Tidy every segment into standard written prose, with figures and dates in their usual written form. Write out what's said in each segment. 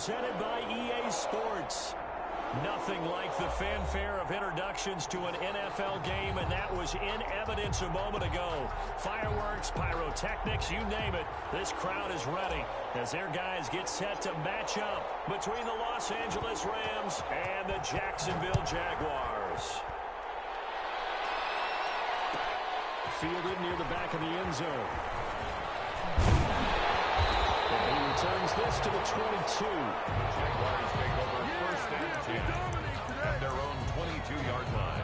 presented by EA Sports. Nothing like the fanfare of introductions to an NFL game, and that was in evidence a moment ago. Fireworks, pyrotechnics, you name it. This crowd is ready as their guys get set to match up between the Los Angeles Rams and the Jacksonville Jaguars. Fielded near the back of the end zone. And he returns this to the 22. Jaguars take over first and 10 at their own 22-yard line.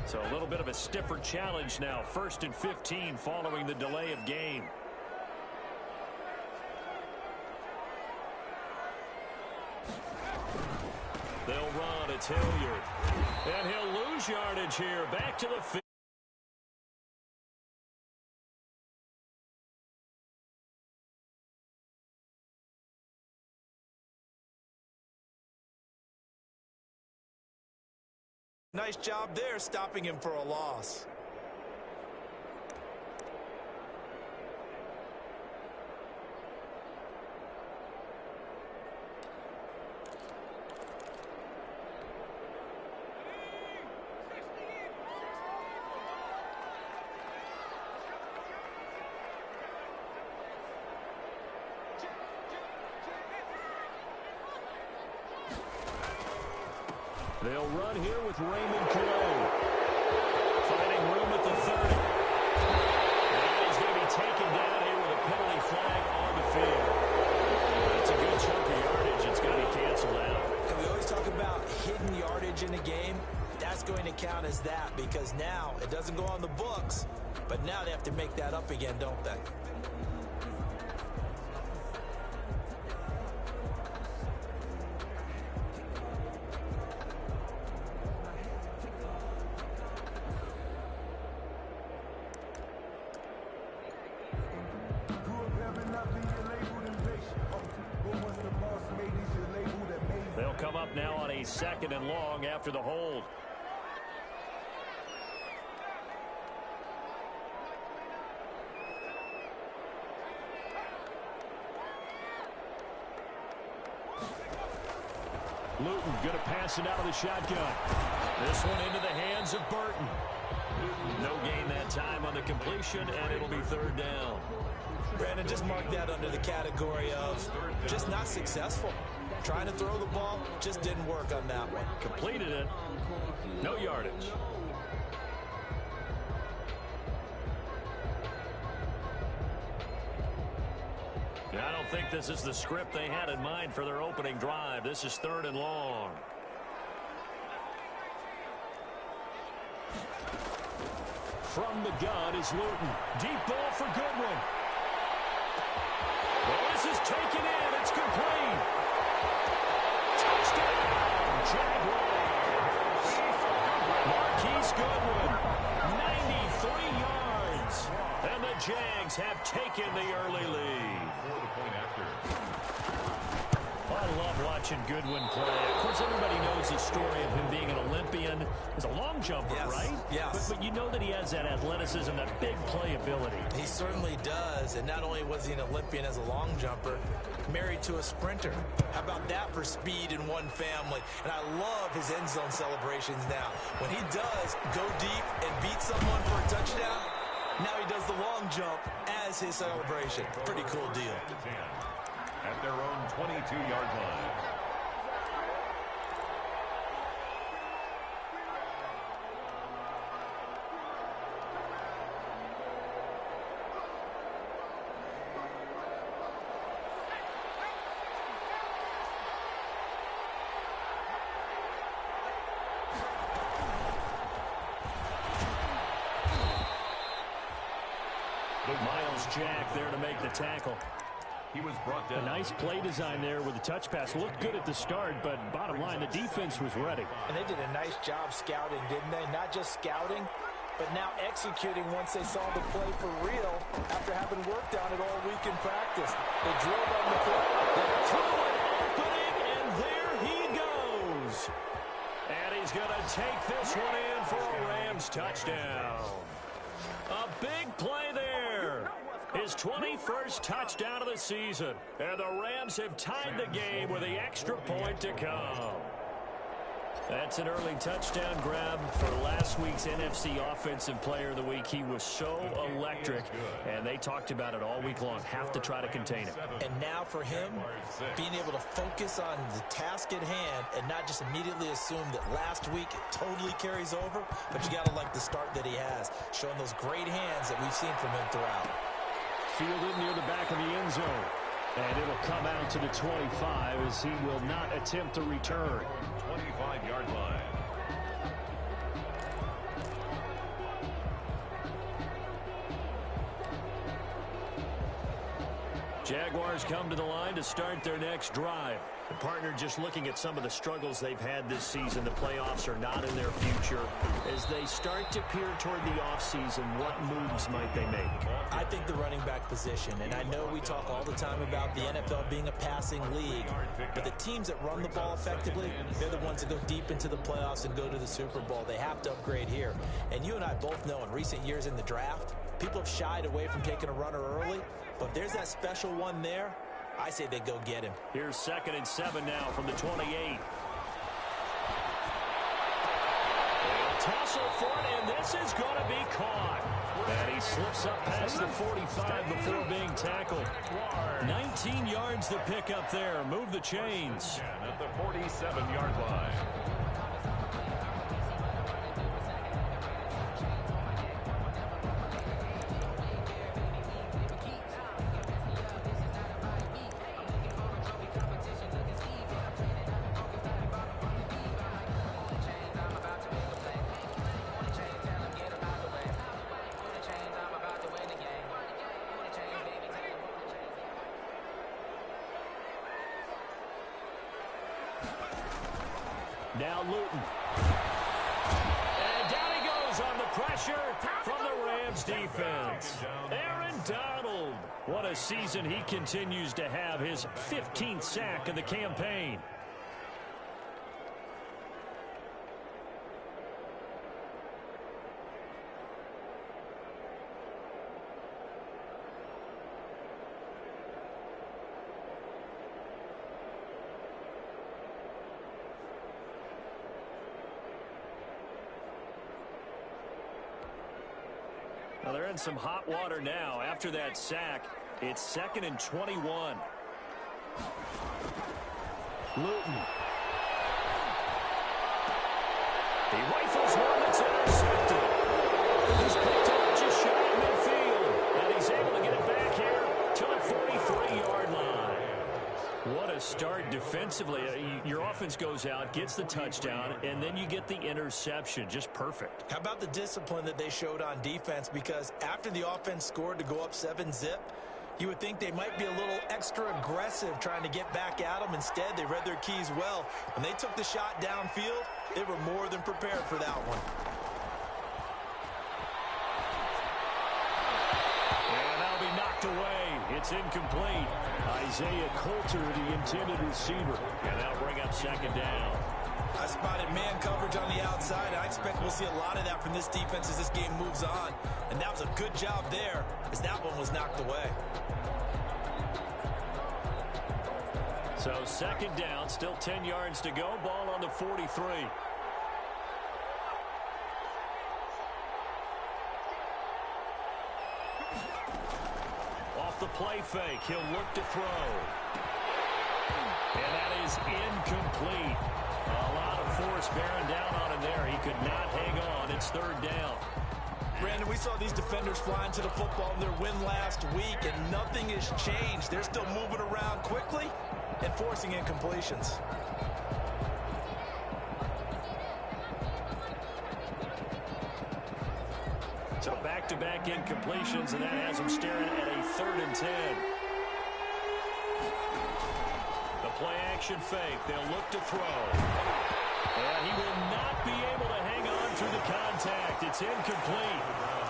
So a little bit of a stiffer challenge now. 1st and 15 following the delay of game. They'll run. It's Hilliard. And he'll lose yardage here. Back to the field. Nice job there, stopping him for a loss. They'll run here with Raymond Cologne. Finding room at the 30. And he's going to be taken down here with a penalty flag on the field. That's a good chunk of yardage. It's going to be canceled out. And we always talk about hidden yardage in a game. That's going to count as that because now it doesn't go on the books, but now they have to make that up again, don't they? They'll come up now on a 2nd and long after the hold. Luton going to pass it out of the shotgun. This one into the hands of Burton. No gain that time on the completion, and it'll be 3rd down. Brandon, just mark that under the category of just not successful. Trying to throw the ball, just didn't work on that one. Completed it. No yardage. I don't think this is the script they had in mind for their opening drive. This is 3rd and long. From the gun is Luton. Deep ball for Goodwin. Well, this is taken in. It's complete. Touchdown, Jaguars. Marquise Goodwin, 93 yards. And the Jags have taken the early lead. I love watching Goodwin play. Of course, everybody knows the story of him being an Olympian. He's a long jumper, yes, right? Yes. But you know that he has that athleticism, that big playability. He certainly does. And not only was he an Olympian as a long jumper, married to a sprinter. How about that for speed in one family? And I love his end zone celebrations now. When he does go deep and beat someone for a touchdown, Now he does the long jump as his celebration. Pretty cool deal. At their own 22-yard line. Miles Jack there to make the tackle. He was brought down. A nice play design there with the touch pass. Looked good at the start, but bottom line, the defense was ready. And they did a nice job scouting, didn't they? Not just scouting, but now executing once they saw the play for real after having worked on it all week in practice. They drilled on the play. They threw an opening, and there he goes. And he's going to take this one in for a Rams touchdown. A big play there. His 21st touchdown of the season. And the Rams have tied the game with the extra point to come. That's an early touchdown grab for last week's NFC Offensive Player of the Week. He was so electric, and they talked about it all week long. Have to try to contain him. And now for him, being able to focus on the task at hand and not just immediately assume that last week it totally carries over, but you got to like the start that he has, showing those great hands that we've seen from him throughout. Fielded near the back of the end zone. And it'll come out to the 25 as he will not attempt to return. 25-yard line. Jaguars come to the line to start their next drive. The partner just looking at some of the struggles they've had this season. The playoffs are not in their future. As they start to peer toward the offseason, what moves might they make? I think the running back position, and I know we talk all the time about the NFL being a passing league, but the teams that run the ball effectively, they're the ones that go deep into the playoffs and go to the Super Bowl. They have to upgrade here. And you and I both know in recent years in the draft, people have shied away from taking a runner early, but if there's that special one there, I say they go get him. Here's 2nd and 7 now from the 28. They'll tussle for it, and this is going to be caught. And he slips up past the 45 before being tackled. 19 yards to pick up there. Move the chains. At the 47-yard line. Now Luton. And down he goes on the pressure from the Rams defense. Aaron Donald. What a season he continues to have. His 15th sack of the campaign. Well, they're in some hot water now. After that sack, it's 2nd and 21. Luton. He rifles one that's intercepted. He's picked up just shy of midfield. And he's able to get it back here to the 43-yard line. What a start defensively. Your offense goes out, gets the touchdown, and then you get the interception. Just perfect. How about the discipline that they showed on defense? Because after the offense scored to go up 7-zip, you would think they might be a little extra aggressive trying to get back at them. Instead, they read their keys well. When they took the shot downfield, they were more than prepared for that one. And that'll be knocked away. It's incomplete. Isaiah Coulter, the intended receiver. And that'll bring up 2nd down. I spotted man coverage on the outside. I expect we'll see a lot of that from this defense as this game moves on. And that was a good job there as that one was knocked away. So 2nd down, still 10 yards to go. Ball on the 43. off the play fake. He'll look to throw. And that is incomplete. A lot of force bearing down on him there. He could not hang on. It's third down. Brandon, we saw these defenders fly into the football in their win last week, and nothing has changed. They're still moving around quickly and forcing incompletions. So back-to-back incompletions, and that has him staring at a 3rd and 10. The play-action fake. They'll look to throw. And he will not be able to hang on through the contact. It's incomplete.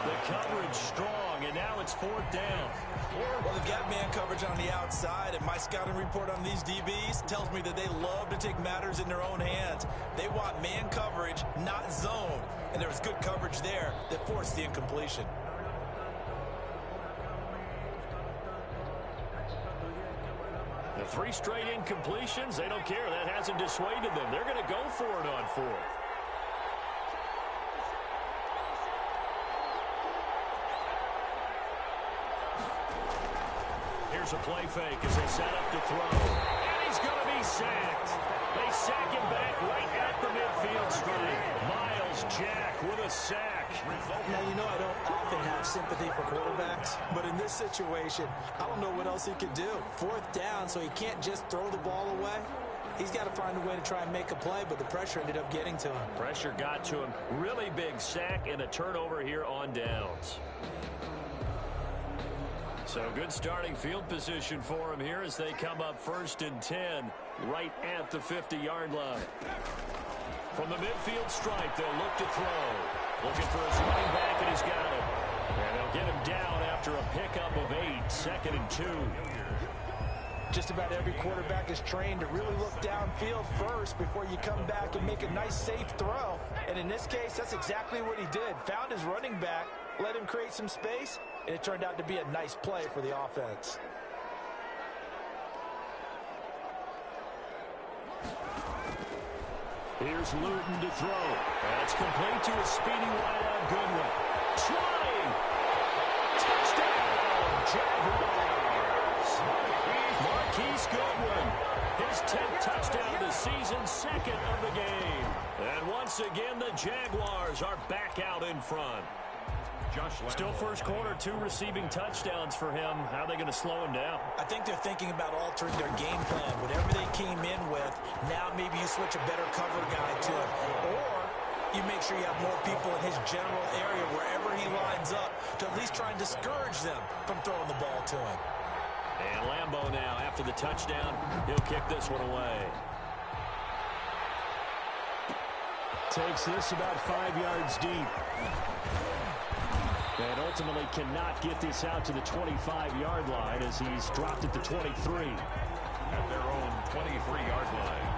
The coverage strong, and now it's 4th down. Well, they've got man coverage on the outside, and my scouting report on these DBs tells me that they love to take matters in their own hands. They want man coverage, not zone. And there was good coverage there that forced the incompletion. The 3 straight incompletions, they don't care. That hasn't dissuaded them. They're going to go for it on 4th. Here's a play fake as they set up to throw. And he's going to be sacked. They sack him back right at the midfield stripe. Miles Jack with a sack. Now, you know I don't often have sympathy for quarterbacks, but in this situation, I don't know what else he could do. 4th down, so he can't just throw the ball away. He's got to find a way to try and make a play, but the pressure ended up getting to him. Pressure got to him. Really big sack and a turnover here on downs. So good starting field position for him here as they come up 1st and 10 right at the 50-yard line. From the midfield stripe, they'll look to throw. Looking for his running back, and he's got him. And they'll get him down after a pickup of 8, 2nd and 2. Just about every quarterback is trained to really look downfield first before you come back and make a nice, safe throw. And in this case, that's exactly what he did. Found his running back, let him create some space, and it turned out to be a nice play for the offense. Here's Luton to throw. That's complete to a speedy wideout Goodwin. Trying. Touchdown, Jaguars. Marquise Goodwin. His 10th touchdown of the season, 2nd of the game. And once again, the Jaguars are back out in front. Still first quarter, 2 receiving touchdowns for him. How are they going to slow him down? I think they're thinking about altering their game plan. Whatever they came in with, now maybe you switch a better cover guy to him. Or you make sure you have more people in his general area wherever he lines up to at least try and discourage them from throwing the ball to him. And Lambeau now, after the touchdown, he'll kick this one away. Takes this about 5 yards deep. And ultimately cannot get this out to the 25-yard line as he's dropped it to 23. At their own 23-yard line.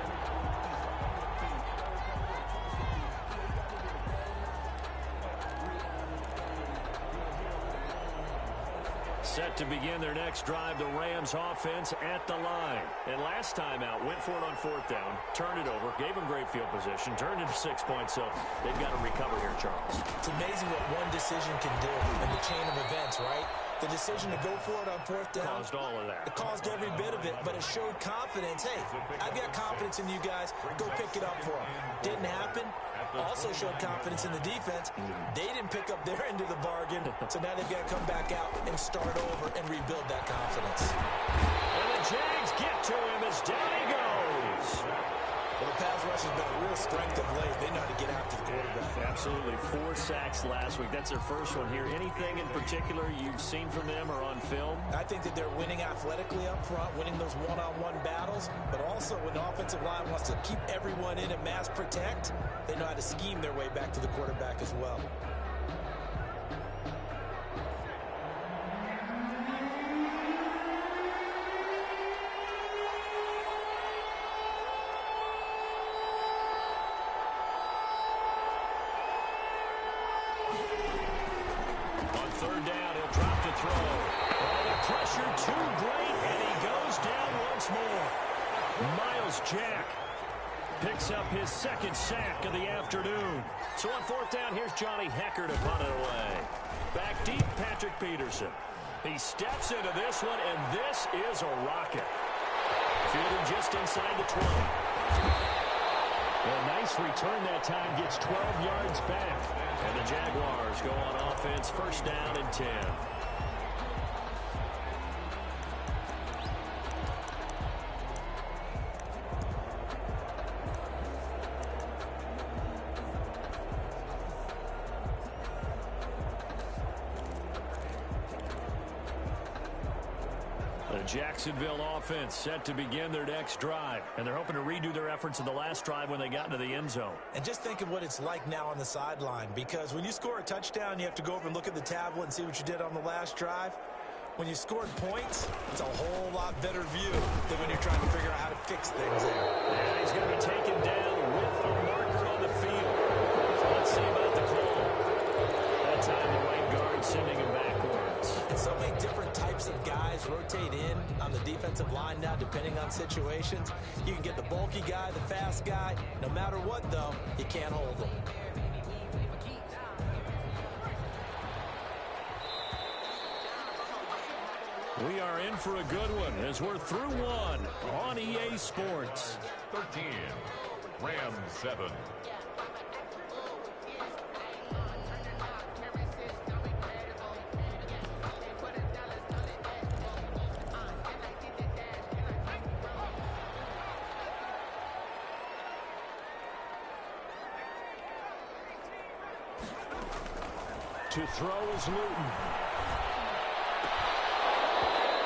Set to begin their next drive, the Rams offense at the line. And last time out, went for it on 4th down, turned it over, gave them great field position, turned into 6 points, so they've got to recover here, Charles. It's amazing what one decision can do in the chain of events, right? The decision to go for it on 4th down. Caused all of that. It caused every bit of it, but it showed confidence. Hey, I've got confidence in you guys. Go pick it up for them. Didn't happen. Also showed confidence in the defense. They didn't pick up their end of the bargain, so now they've got to come back out and start over and rebuild that confidence. And the Jags get to him as down he goes. Well, the pass rush has been a real strength of late. They know how to get after the quarterback. Absolutely. 4 sacks last week. That's their first one here. Anything in particular you've seen from them or on film? I think that they're winning athletically up front, winning those one-on-one battles, but also when the offensive line wants to keep everyone in and mass protect, they know how to scheme their way back to the quarterback as well. Jack picks up his 2nd sack of the afternoon. So on 4th down, here's Johnny Hecker to punt it away. Back deep, Patrick Peterson. He steps into this one, and this is a rocket. Fielded just inside the 20. A nice return that time, gets 12 yards back. And the Jaguars go on offense, first down and 10. Jacksonville offense set to begin their next drive, and they're hoping to redo their efforts in the last drive when they got into the end zone. And just think of what it's like now on the sideline, because when you score a touchdown, you have to go over and look at the tablet and see what you did on the last drive. When you scored points, it's a whole lot better view than when you're trying to figure out how to fix things there. And he's going to be taken down with a marker on the field. So let's see about the call. That time the right guard sending him backwards. And so many different types of guys rotate in on the defensive line now, depending on situations. You can get the bulky guy, the fast guy. No matter what, though, you can't hold them. We are in for a good one as we're through one on EA Sports. 13, Rams 7. To throw is Luton.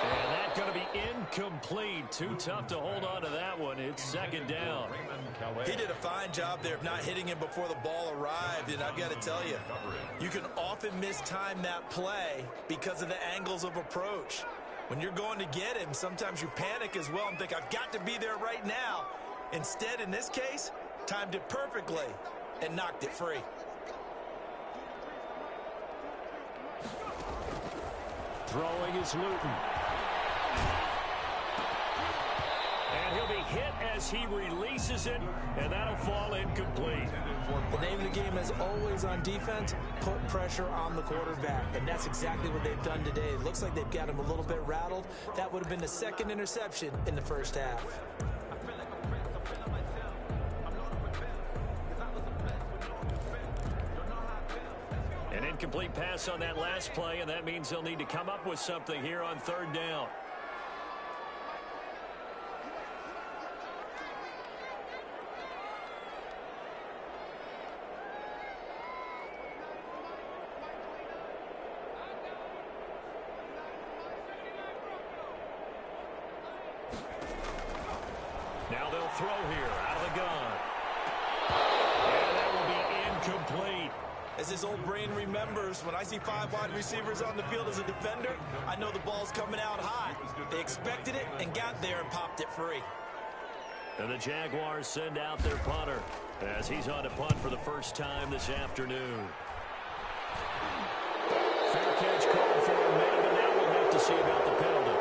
And that's going to be incomplete. Too tough to hold on to that one. It's second down. He did a fine job there of not hitting him before the ball arrived. And I've got to tell you, you can often mistime that play because of the angles of approach. When you're going to get him, sometimes you panic as well and think, I've got to be there right now. Instead, in this case, timed it perfectly and knocked it free. Throwing is Luton. And he'll be hit as he releases it, and that'll fall incomplete. The name of the game is always on defense, put pressure on the quarterback. And that's exactly what they've done today. It looks like they've got him a little bit rattled. That would have been the second interception in the first half. An incomplete pass on that last play, and that means they'll need to come up with something here on third down. Now they'll throw here out of the gun. And that will be incomplete. As his old brain remembers, when I see 5 wide receivers on the field as a defender, I know the ball's coming out high. They expected it and got there and popped it free. And the Jaguars send out their punter as he's on to punt for the first time this afternoon. Fair catch called for him, but now we'll have to see about the penalty.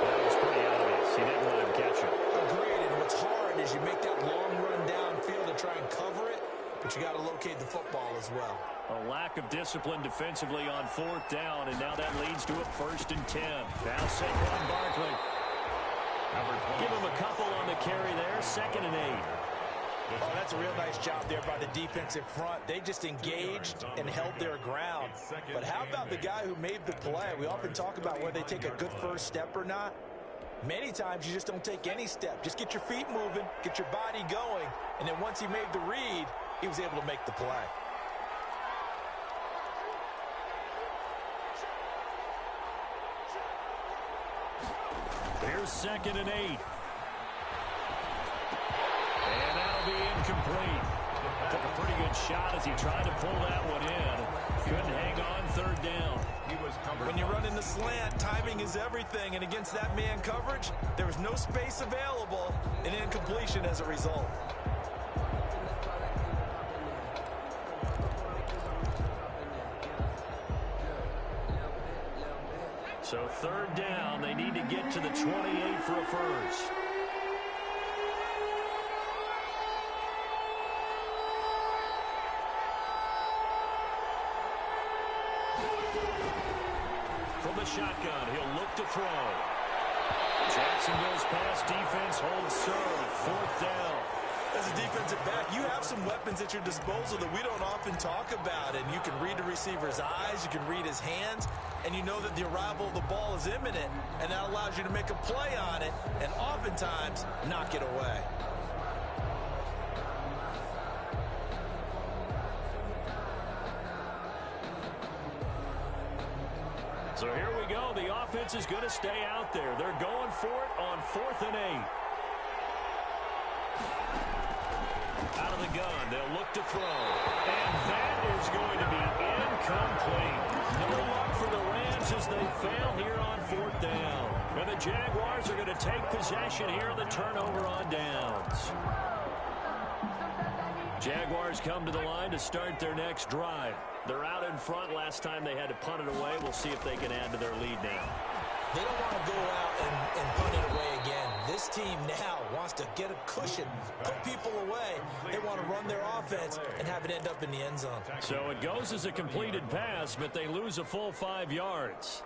That was pretty obvious. He didn't let him catch it. Agreed, and what's hard is you make that long run downfield to try and cover it, but you got to locate the football as well. A lack of discipline defensively on fourth down, and now that leads to a 1st and 10. Now Saquon Barkley. Give him a couple on the carry there, 2nd and 8. Oh, that's a real nice job there by the defensive front. They just engaged and held their ground. But how about the guy who made the play? We often talk about whether they take a good first step or not. Many times you just don't take any step. Just get your feet moving, get your body going, and then once he made the read, he was able to make the play. Here's 2nd and 8. And that'll be incomplete. Took a pretty good shot as he tried to pull that one in. Couldn't hang on 3rd down. When you run in the slant, timing is everything, and against that man coverage, there was no space available, and incompletion as a result. So 3rd down, they need to get to the 28 for a first. from the shotgun. He'll look to throw. Jackson goes past defense, holds serve, 4th down. As a defensive back, you have some weapons at your disposal that we don't often talk about. And you can read the receiver's eyes, you can read his hands, and you know that the arrival of the ball is imminent. And that allows you to make a play on it and oftentimes knock it away. So here we go. The offense is going to stay out there. They're going for it on 4th and 8. Out of the gun, they'll look to throw. And that is going to be incomplete. No luck for the Rams as they fail here on 4th down. And the Jaguars are going to take possession here on the turnover on downs. Jaguars come to the line to start their next drive. They're out in front. Last time they had to punt it away. We'll see if they can add to their lead now. They don't want to go out and punt it away again. This team now wants to get a cushion, put people away. They want to run their offense and have it end up in the end zone. So it goes as a completed pass, but they lose a full 5 yards.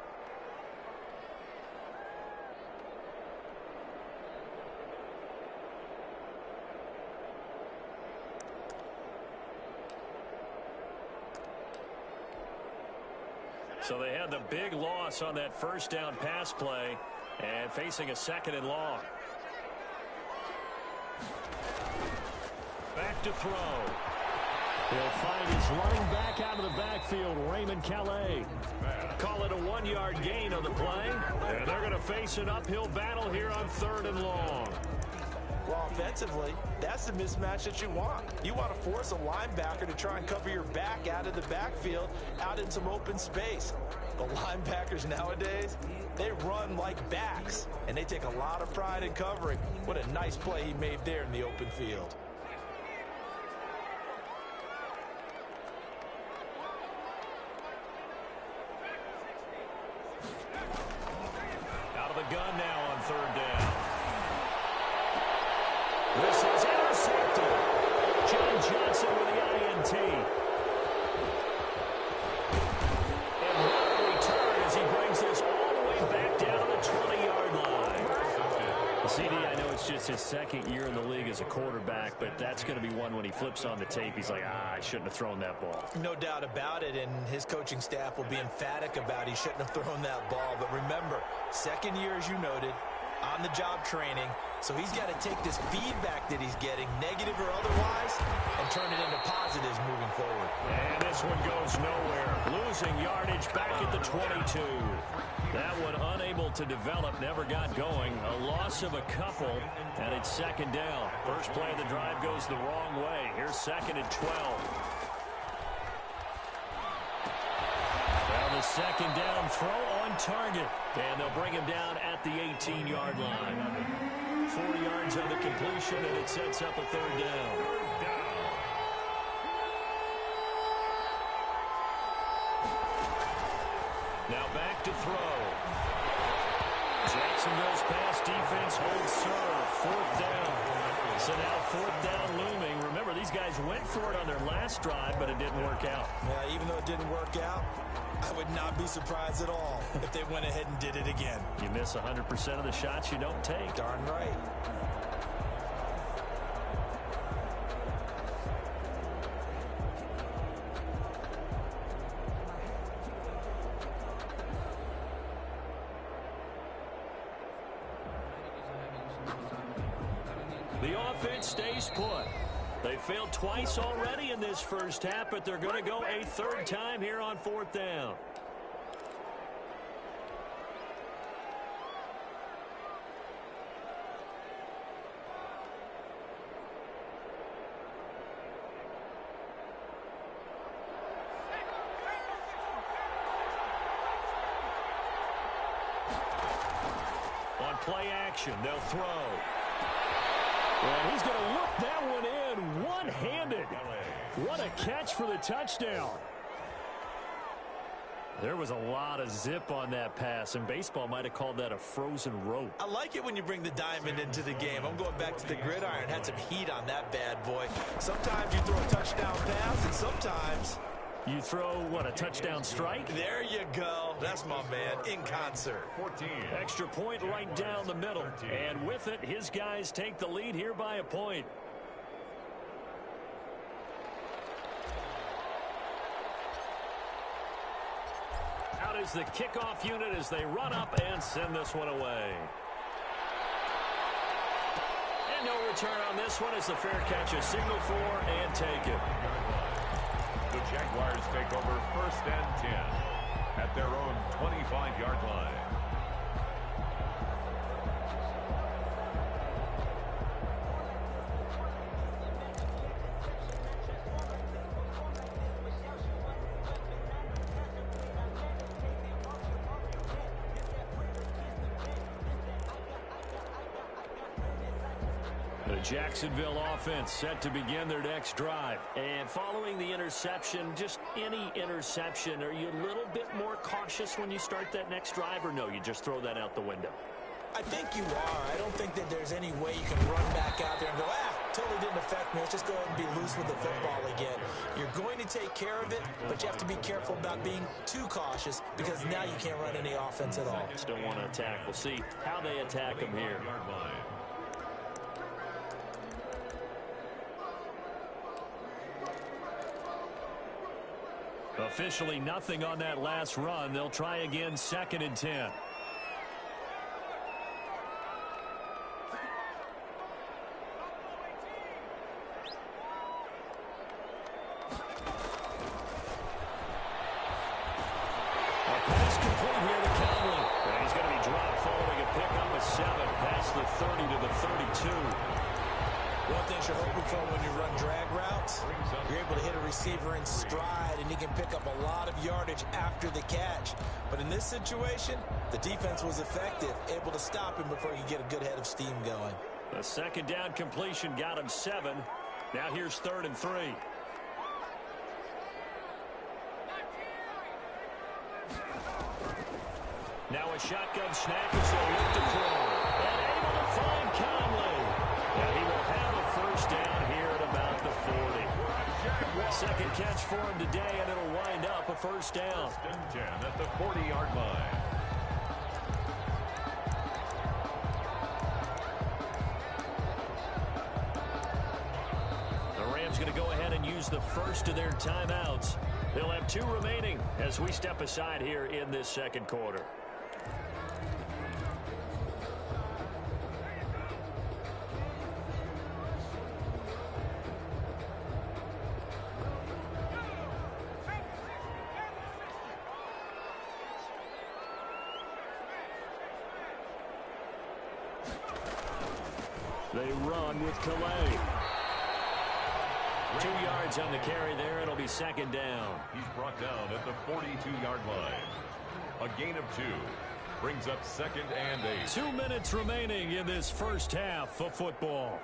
So they had the big loss on that 1st down pass play and facing a 2nd and long. Back to throw. He'll find his running back out of the backfield, Raymond Calais. Call it a 1-yard gain on the play, and they're going to face an uphill battle here on 3rd and long. Well, offensively, that's the mismatch that you want. You want to force a linebacker to try and cover your back out of the backfield, out in some open space. The linebackers nowadays, they run like backs, and they take a lot of pride in covering. What a nice play he made there in the open field. Out of the gun now on 3rd down. This is intercepted. John Johnson with the INT. And what a return as he brings this all the way back down to the 20-yard line. CD, I know it's just his 2nd year in the league as a quarterback, but that's going to be one when he flips on the tape. He's like, I shouldn't have thrown that ball. No doubt about it, and his coaching staff will be emphatic about he shouldn't have thrown that ball. But remember, 2nd year, as you noted, on-the-job training, so he's got to take this feedback that he's getting, negative or otherwise, and turn it into positives moving forward. And this one goes nowhere. Losing yardage back at the 22. That one unable to develop, never got going. A loss of a couple, and it's 2nd down. First play of the drive goes the wrong way. Here's 2nd and 12. Well, the 2nd down throw on target. And they'll bring him down at the 18-yard line. 4 yards on the completion, and it sets up a 3rd down. Now back to throw. Jackson goes past defense, holds serve. 4th down. So now 4th down looming. Remember, these guys went for it on their last drive, but it didn't work out. Yeah, even though it didn't work out, I would not be surprised at all if they went ahead and did it again. You miss 100% of the shots you don't take. Darn right. The offense stays put. They failed twice already in this first half, but they're going to go a 3rd time here on 4th down. On play action, they'll throw. And he's going to look that one in one-handed. What a catch for the touchdown. There was a lot of zip on that pass, and baseball might have called that a frozen rope. I like it when you bring the diamond into the game. I'm going back to the gridiron. Had some heat on that bad boy. Sometimes you throw a touchdown pass, and sometimes You throw, what, a touchdown strike? There you go. That's my man, in concert. 14. Extra point right down the middle. And with it, his guys take the lead here by a point. Out is the kickoff unit as they run up and send this one away. And no return on this one as the fair catch is signaled for and taken. The Jaguars take over 1st and 10 at their own 25-yard line. The Jacksonville offense set to begin their next drive. And following the interception, just any interception, are you a little bit more cautious when you start that next drive, or no, you just throw that out the window? I think you are. I don't think that there's any way you can run back out there and go, totally didn't affect me. Let's just go ahead and be loose with the football again. You're going to take care of it, but you have to be careful about being too cautious because now you can't run any offense at all. Just don't want to attack. We'll see how they attack them here. Officially nothing on that last run. They'll try again 2nd and 10. Pass complete here to Conley. And he's going to be dropped following a pickup of 7 past the 30 to the 32. One thing you're hoping for when you run drag routes, you're able to hit a receiver in stride, and he can pick up a lot of yardage after the catch. But in this situation, the defense was effective, able to stop him before he could get a good head of steam going. A 2nd down completion got him 7. Now here's 3rd and 3. Now a shotgun snap as they look to throw. And able to find Conley. And he will have a 1st down here at about the 40. 2nd catch for him today, and it'll wind up a 1st down. 1st and 10 at the 40-yard line. The Rams going to go ahead and use the first of their timeouts. They'll have 2 remaining as we step aside here in this 2nd quarter. They run with Calais. 2 yards on the carry there. It'll be 2nd down. He's brought down at the 42-yard line. A gain of 2 brings up 2nd and 8. 2 minutes remaining in this first half of football.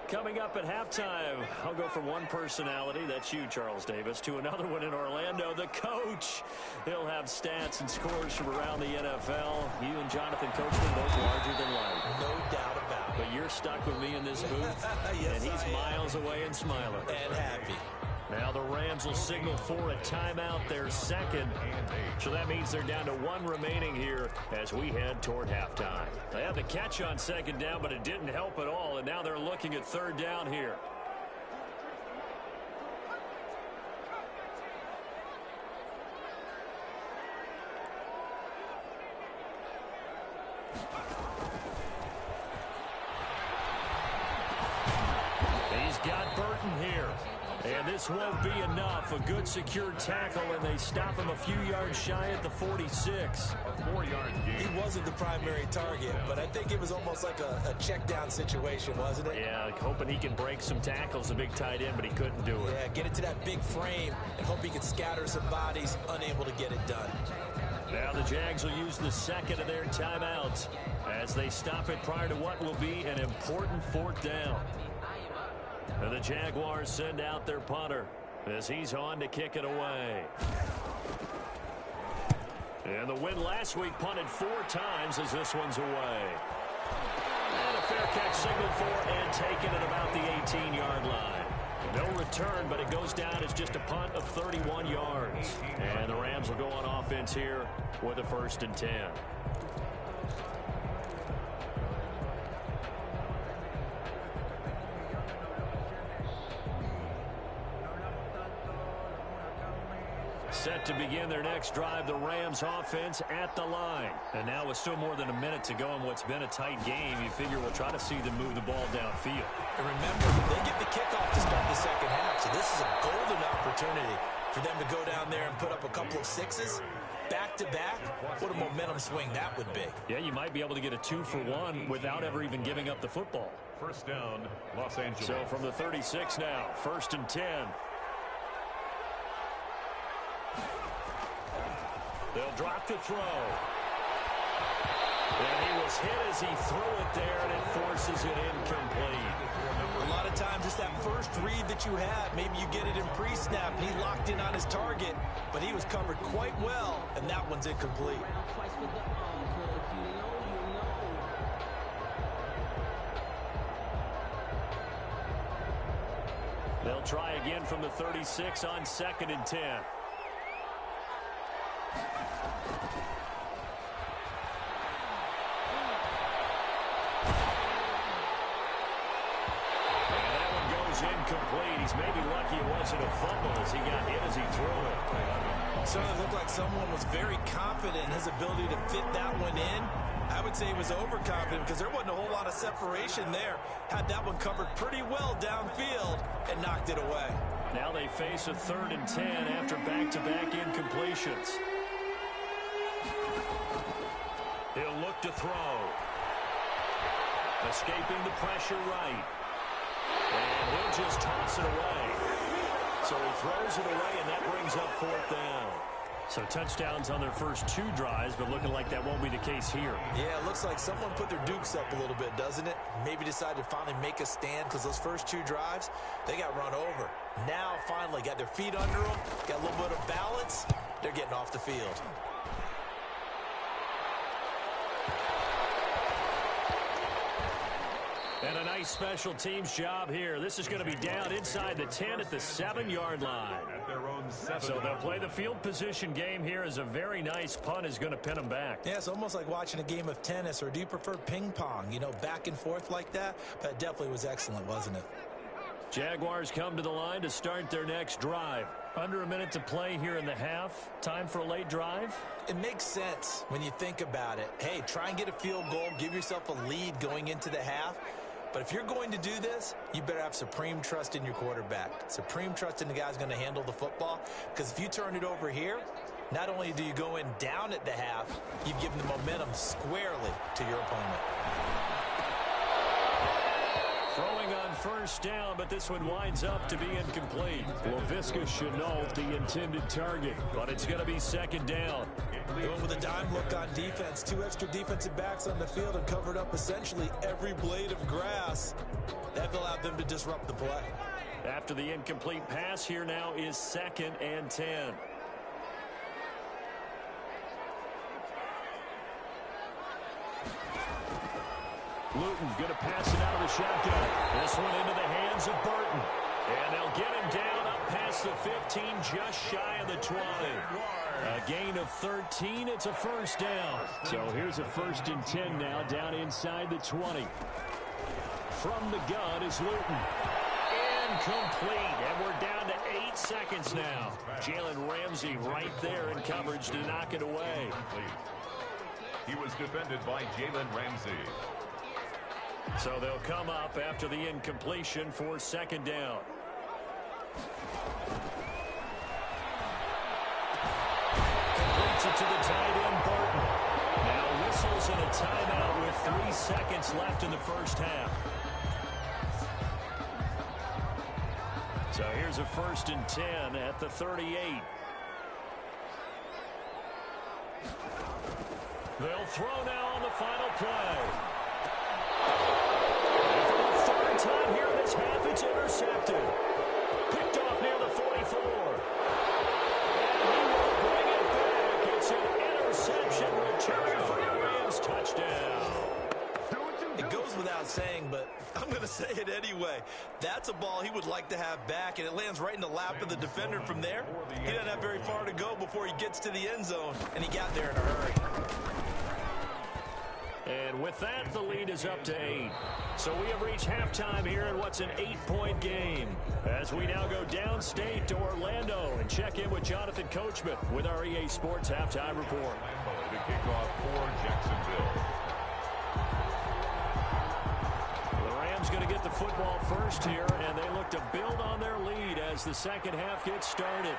Coming up at halftime, I'll go from one personality, that's you, Charles Davis, to another one in Orlando, the coach. He'll have stats and scores from around the NFL. You and Jonathan Coachman both larger than life. No doubt about it. But you're stuck with me in this booth, yes, and he's miles away and smiling. And happy. Now the Rams will signal for a timeout, their 2nd. So that means they're down to 1 remaining here as we head toward halftime. They had the catch on 2nd down, but it didn't help at all, and now they're looking at 3rd down here. He's got Burton here. And this won't be enough. A good secured tackle, and they stop him a few yards shy at the 46. A 4-yard gain. He wasn't the primary target, but I think it was almost like a check down situation, wasn't it? Yeah, hoping he can break some tackles, a big tight end, but he couldn't do it. Yeah, get it to that big frame and hope he can scatter some bodies, unable to get it done. Now the Jags will use the 2nd of their timeouts as they stop it prior to what will be an important 4th down. And the Jaguars send out their punter as he's on to kick it away. And the win last week punted 4 times as this one's away. And a fair catch signaled for and taken at about the 18-yard line. No return, but it goes down as just a punt of 31 yards. And the Rams will go on offense here with a 1st and 10. Set to begin their next drive, the Rams offense at the line. And now with still more than a minute to go in what's been a tight game, you figure we'll try to see them move the ball downfield. And remember, they get the kickoff to start the second half, so this is a golden opportunity for them to go down there and put up a couple of sixes back-to-back. What a momentum swing that would be. Yeah, you might be able to get a 2-for-1 without ever even giving up the football. First down, Los Angeles. So from the 36 now, 1st and 10. They'll drop to throw. And he was hit as he threw it there, and it forces it incomplete. A lot of times it's that first read that you have. Maybe you get it in pre-snap, and he locked in on his target, but he was covered quite well, and that one's incomplete. They'll try again from the 36 on 2nd and 10. Incomplete. He's maybe lucky it wasn't a fumble as he got hit as he threw it. Certainly looked like someone was very confident in his ability to fit that one in. I would say he was overconfident because there wasn't a whole lot of separation there. Had that one covered pretty well downfield and knocked it away. Now they face a 3rd and 10 after back-to-back incompletions. He'll look to throw. Escaping the pressure right. And he'll just toss it away. So he throws it away, and that brings up 4th down. So touchdowns on their first 2 drives, but looking like that won't be the case here. Yeah, it looks like someone put their dukes up a little bit, doesn't it? Maybe decided to finally make a stand because those first 2 drives, they got run over. Now, finally, got their feet under them, got a little bit of balance. They're getting off the field. And a nice special teams job here. This is going to be down inside the 10 at the 7-yard line. At their own 7. So they'll play the field position game here as a very nice punt is going to pin them back. Yeah, it's almost like watching a game of tennis, or do you prefer ping pong? You know, back and forth like that? But it definitely was excellent, wasn't it? Jaguars come to the line to start their next drive. Under a minute to play here in the half. Time for a late drive? It makes sense when you think about it. Hey, try and get a field goal, give yourself a lead going into the half. But if you're going to do this, you better have supreme trust in your quarterback. Supreme trust in the guy who's going to handle the football. Because if you turn it over here, not only do you go in down at the half, you've given the momentum squarely to your opponent. Throwing on 1st down, but this one winds up to be incomplete. Laviska Shenault, the intended target, but it's going to be 2nd down. Going with a dime look on defense. 2 extra defensive backs on the field and covered up essentially every blade of grass. That allowed them to disrupt the play. After the incomplete pass, here now is 2nd and 10. Luton going to pass it out of the shotgun. This one into the hands of Burton. And they'll get him down up past the 15, just shy of the 20. A gain of 13. It's a 1st down. So here's a 1st and 10 now down inside the 20. From the gun is Luton. Incomplete. And we're down to 8 seconds now. Jalen Ramsey right there in coverage to knock it away. He was defended by Jalen Ramsey. So they'll come up after the incompletion for 2nd down. Completes it to the tight end, Burton. Now whistles and a timeout with 3 seconds left in the 1st half. So here's a 1st and 10 at the 38. They'll throw now on the final play. And for the 3rd time here in the this half, it's intercepted. Picked off near the 44. And he will bring it back. It's an interception return for a Rams touchdown. It goes without saying, but I'm going to say it anyway. That's a ball he would like to have back, and it lands right in the lap of the defender from there. He doesn't have very far to go before he gets to the end zone, and he got there in a hurry. And with that, the lead is up to 8. So we have reached halftime here in what's an 8-point game. As we now go downstate to Orlando and check in with Jonathan Coachman with our EA Sports Halftime Report. To kick off for Jacksonville. The Rams going to get the football first here, and they look to build on their lead as the second half gets started.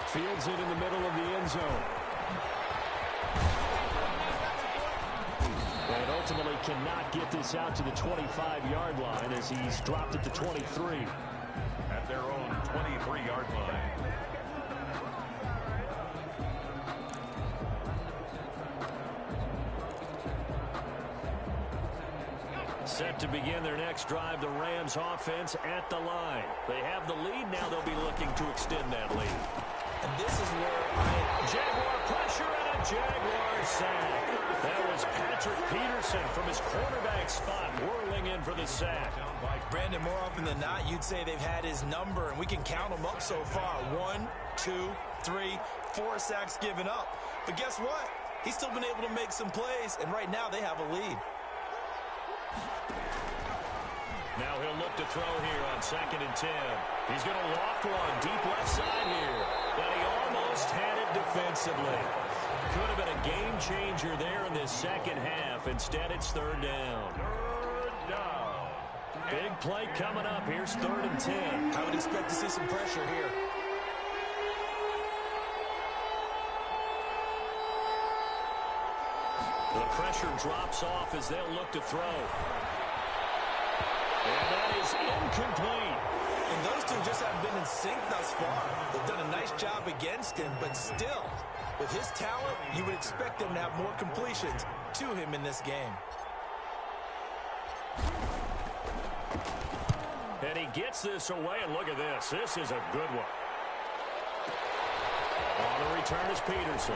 Fields it in the middle of the end zone. And ultimately cannot get this out to the 25-yard line as he's dropped it to 23. At their own 23-yard line. Set to begin their next drive, the Rams offense at the line. They have the lead. Now they'll be looking to extend that lead. And this is where Jaguar pressure and a Jaguar sack. That was Patrick Peterson from his quarterback spot whirling in for the sack. Brandon, more often than not, you'd say they've had his number, and we can count them up so far. 1, 2, 3, 4 sacks given up. But guess what? He's still been able to make some plays, and right now they have a lead. Now he'll look to throw here on 2nd and 10. He's going to loft one deep left side here. But he almost had it defensively. Could have been a game changer there in this second half. Instead, it's 3rd down. 3rd down. Big play coming up. Here's 3rd and 10. I would expect to see some pressure here. The pressure drops off as they'll look to throw. And that is incomplete. And those two just haven't been in sync thus far. They've done a nice job against him, but still, with his talent, you would expect them to have more completions to him in this game. And he gets this away, and look at this. This is a good one. On the return is Peterson.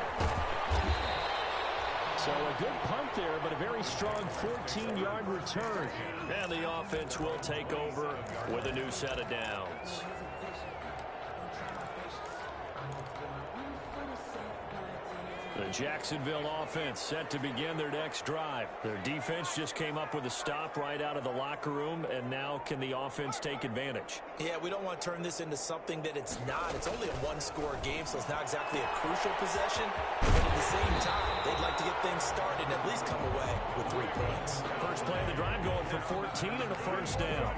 So a good punt there, but a very strong 14-yard return. And the offense will take over with a new set of downs. The Jacksonville offense set to begin their next drive. Their defense just came up with a stop right out of the locker room, and now can the offense take advantage? Yeah, we don't want to turn this into something that it's not. It's only a one-score game, so it's not exactly a crucial possession. But at the same time, they'd like to get things started and at least come away with 3 points. First play of the drive going for 14 and a first down.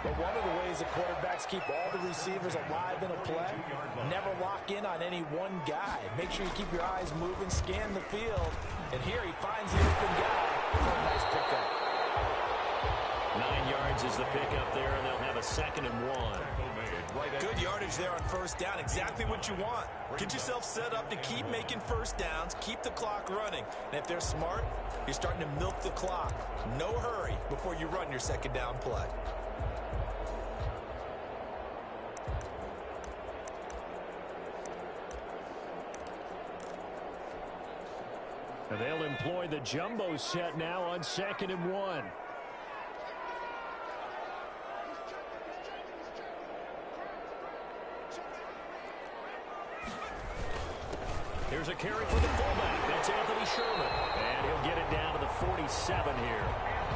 But one of the ways that quarterbacks keep all the receivers alive in a play, never lock in on any one guy. Make sure you keep your eyes moving, scan the field, and here he finds the open guy for a nice pickup. 9 yards is the pickup there, and they'll have a 2nd and 1. Good yardage there on first down, exactly what you want. Get yourself set up to keep making first downs, keep the clock running. And if they're smart, you're starting to milk the clock. No hurry before you run your second down play. And they'll employ the jumbo set now on 2nd and 1. Here's a carry for the fullback. That's Anthony Sherman. And he'll get it down to the 47 here.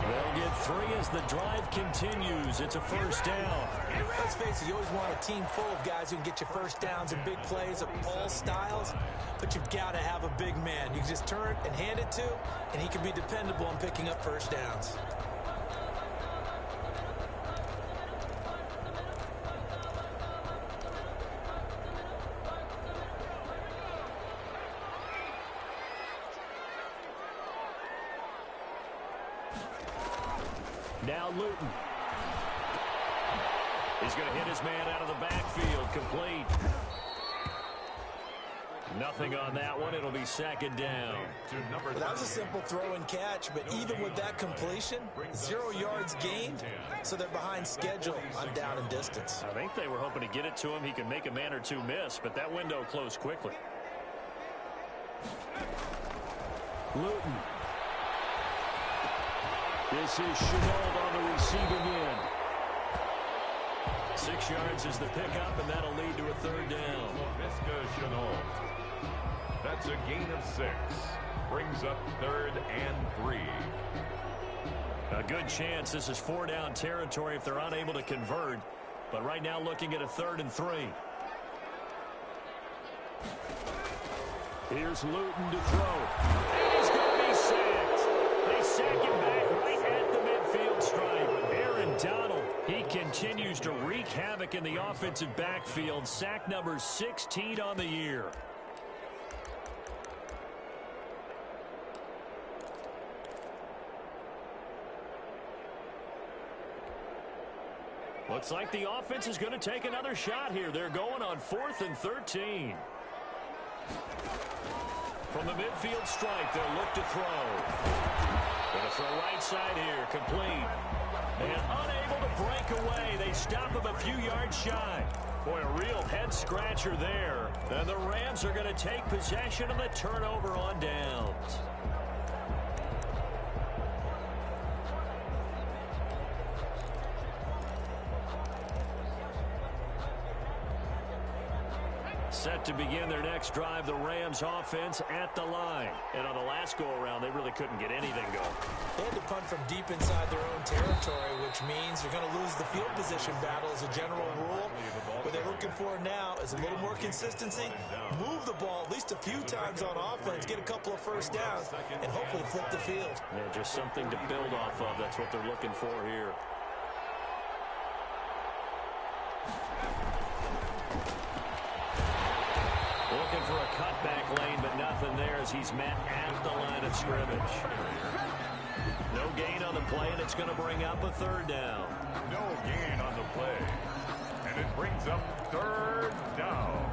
They'll get 3 as the drive continues. It's a first down. Let's face it, you always want a team full of guys who can get you first downs and big plays of all styles, but you've got to have a big man you can just turn and hand it to, and he can be dependable in picking up first downs. Now Luton. He's going to hit his man out of the backfield, complete. Nothing on that one. It'll be second down. Well, that was a simple throw and catch, but even with that completion, 0 yards gained, so they're behind schedule on down and distance. I think they were hoping to get it to him. He could make a man or two miss, but that window closed quickly. Luton. This is Chenault on the receiving end. 6 yards is the pickup, and that'll lead to a third down. Chenault. That's a gain of 6. Brings up 3rd and 3. A good chance this is 4-down territory if they're unable to convert. But right now looking at a 3rd and 3. Here's Luton to throw. And he's going to be sacked. They sack him back right at the midfield stripe. Aaron Donald, he continues to wreak havoc in the offensive backfield. Sack number 16 on the year. Looks like the offense is going to take another shot here. They're going on 4th and 13. From the midfield stripe, they'll look to throw. Going to throw right side here, complete. And unable to break away. They stop him a few yards shy. Boy, a real head-scratcher there. And the Rams are going to take possession of the turnover on downs. Set to begin their next drive, the Rams offense at the line. And on the last go-around, they really couldn't get anything going. They had to punt from deep inside their own territory, which means you're going to lose the field position battle as a general rule. What they're looking for now is a little more consistency, move the ball at least a few times on offense, get a couple of first downs, and hopefully flip the field. Yeah, just something to build off of. That's what they're looking for here. Looking for a cutback lane, but nothing there as he's met at the line of scrimmage. No gain on the play, and it's going to bring up a 3rd down. No gain on the play. And it brings up 3rd down.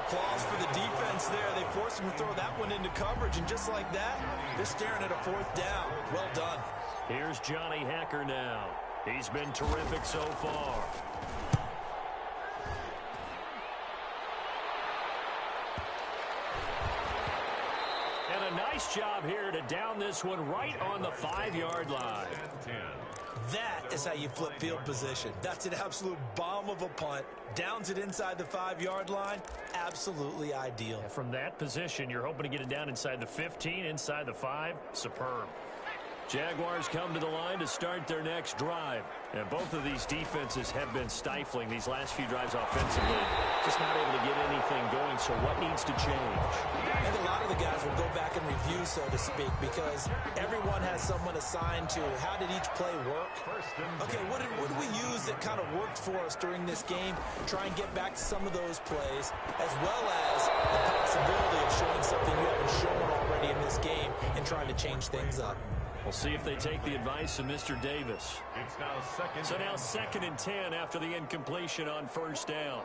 Applause for the defense there. They forced him to throw that one into coverage, and just like that, they're staring at a 4th down. Well done. Here's Johnny Hacker now. He's been terrific so far. And a nice job here to down this one right on the 5-yard line. That is how you flip field position. That's an absolute bomb of a punt. Downs it inside the 5-yard line. Absolutely ideal. From that position, you're hoping to get it down inside the 15, inside the 5. Superb. Jaguars come to the line to start their next drive. And both of these defenses have been stifling these last few drives offensively. Just not able to get anything going, so what needs to change? I think a lot of the guys will go back and review, so to speak, because everyone has someone assigned to how did each play work. Okay, what did we use that kind of worked for us during this game? Try and get back to some of those plays, as well as the possibility of showing something you haven't shown already in this game and trying to change things up. We'll see if they take the advice of Mr. Davis. It's now second. So now 2nd and 10 after the incompletion on 1st down.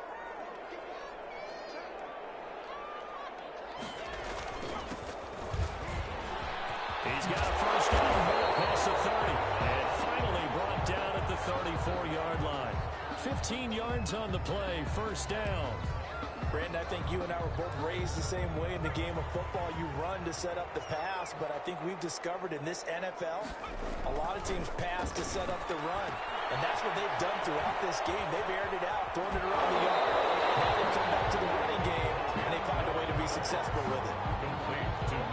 He's got a 1st down past the 30. And finally brought down at the 34-yard line. 15 yards on the play, 1st down. Brandon, I think you and I were both raised the same way in the game of football. You run to set up the pass, but I think we've discovered in this NFL, a lot of teams pass to set up the run. And that's what they've done throughout this game. They've aired it out, thrown it around the yard. Now they come back to the running game, and they find a way to be successful with it.